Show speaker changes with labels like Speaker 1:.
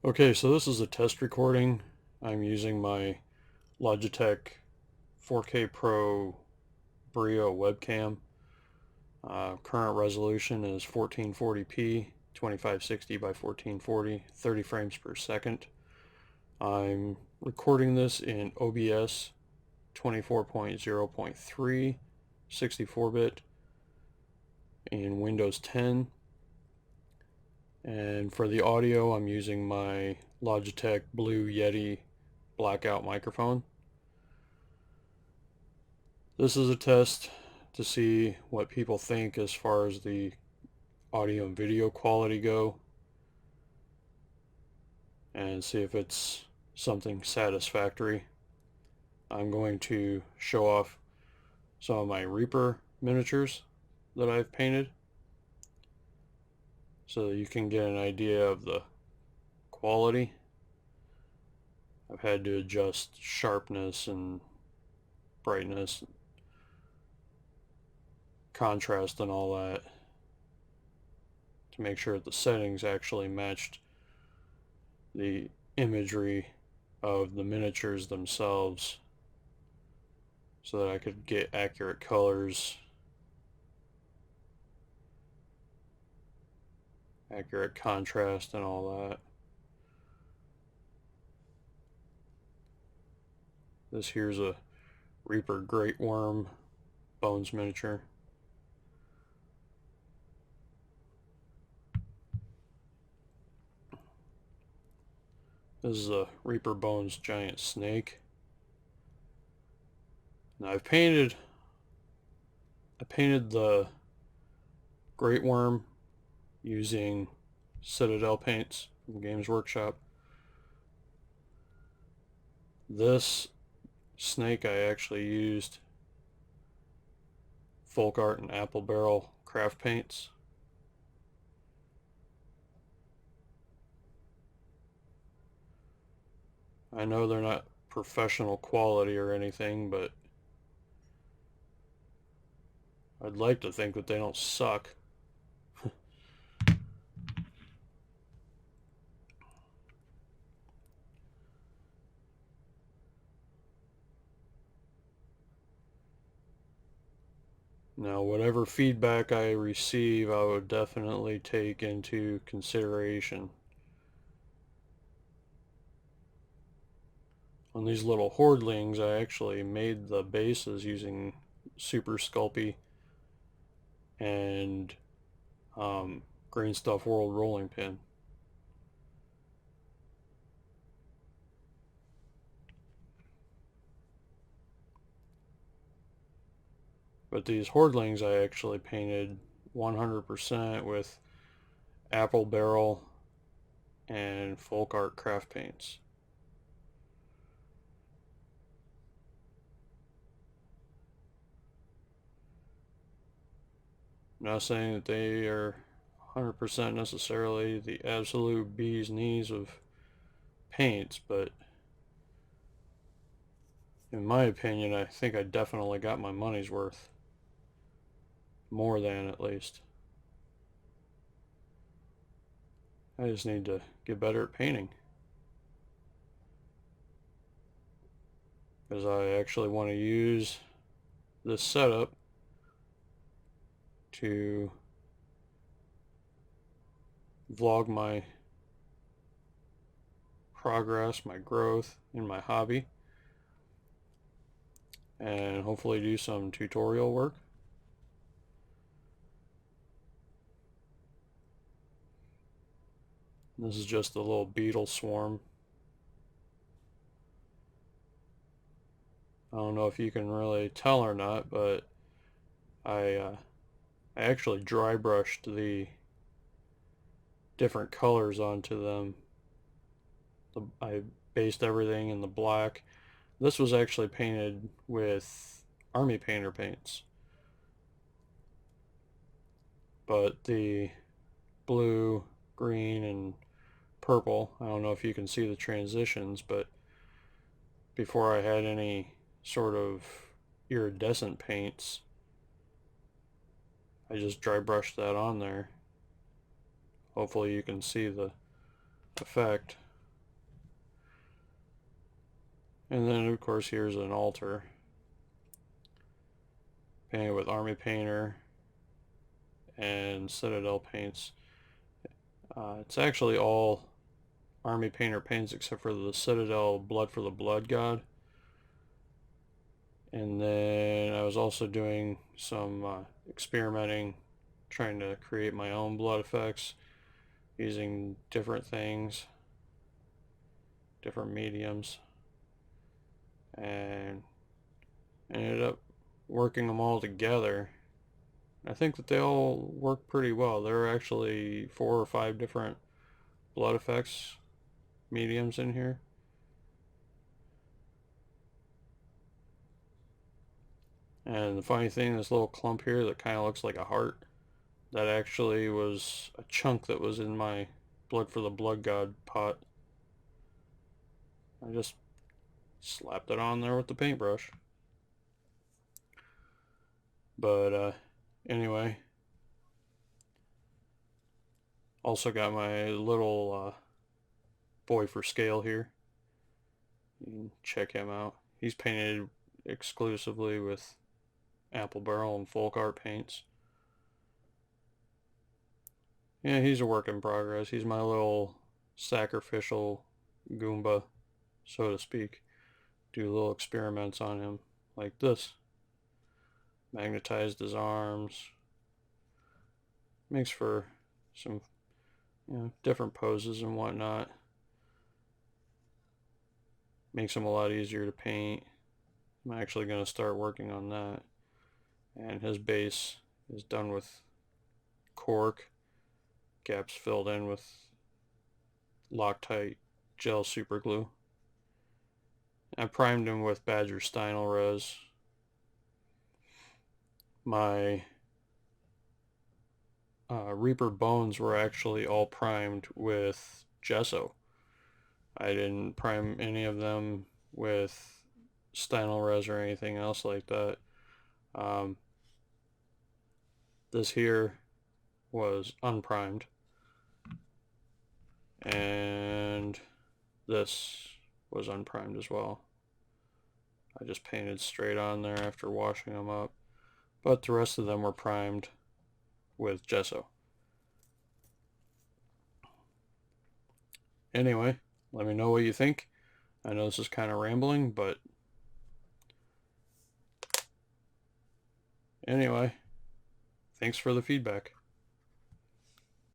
Speaker 1: Okay, so this is a test recording. I'm using my Logitech 4K Pro Brio webcam. Current resolution is 1440p, 2560 by 1440, 30 frames per second. I'm recording this in OBS 24.0.3, 64-bit in Windows 10. And for the audio, I'm using my Logitech Blue Yeti Blackout microphone. This is a test to see what people think as far as the audio and video quality go, and see if it's something satisfactory. I'm going to show off some of my Reaper miniatures that I've painted so that you can get an idea of the quality. I've had to adjust sharpness and brightness, contrast and all that to make sure that the settings actually matched the imagery of the miniatures themselves so that I could get accurate colors, accurate contrast and all that. This here's a Reaper Great Worm Bones miniature. This is a Reaper Bones giant snake. Now I painted the Great Worm using Citadel paints from Games Workshop. This snake I actually used Folk Art and Apple Barrel craft paints. I know they're not professional quality or anything, but I'd like to think that they don't suck. Now, whatever feedback I receive, I would definitely take into consideration. On these little hordlings, I actually made the bases using Super Sculpey and Green Stuff World rolling pin. But these hordlings I actually painted 100% with Apple Barrel and Folk Art craft paints. I'm not saying that they are 100% necessarily the absolute bee's knees of paints, but in my opinion, I think I definitely got my money's worth. More than, at least. I just need to get better at painting, because I actually want to use this setup to vlog my progress, my growth in my hobby, and hopefully do some tutorial work. This is just a little beetle swarm. I don't know if you can really tell or not, but I actually dry brushed the different colors onto them. I based everything in the black. This was actually painted with Army Painter paints, but the blue, green, and purple, I don't know if you can see the transitions, but before I had any sort of iridescent paints, I just dry brushed that on there. Hopefully you can see the effect. And then of course here's an altar painted with Army Painter and Citadel paints. It's actually all Army Painter paints except for the Citadel Blood for the Blood God. And then I was also doing some experimenting, trying to create my own blood effects using different things, different mediums, and ended up working them all together. I think that they all work pretty well. There are actually 4 or 5 different blood effects mediums in here. And the funny thing, this little clump here that kind of looks like a heart, that actually was a chunk that was in my Blood for the Blood God pot. I just slapped it on there with the paintbrush. But anyway, also got my little boy for scale here. You can check him out. He's painted exclusively with apple barrel and folk art paints. Yeah, he's a work in progress. He's my little sacrificial Goomba, so to speak. Do little experiments on him like this. Magnetized his arms. Makes for some, different poses and whatnot. Makes him a lot easier to paint. I'm actually going to start working on that. And his base is done with cork, gaps filled in with Loctite gel super glue. I primed him with Badger Stynel Res. My Reaper bones were actually all primed with gesso. I didn't prime any of them with Stynel Res or anything else like that. This here was unprimed, and this was unprimed as well. I just painted straight on there after washing them up, but the rest of them were primed with gesso. Anyway, let me know what you think. I know this is kind of rambling, but anyway, thanks for the feedback.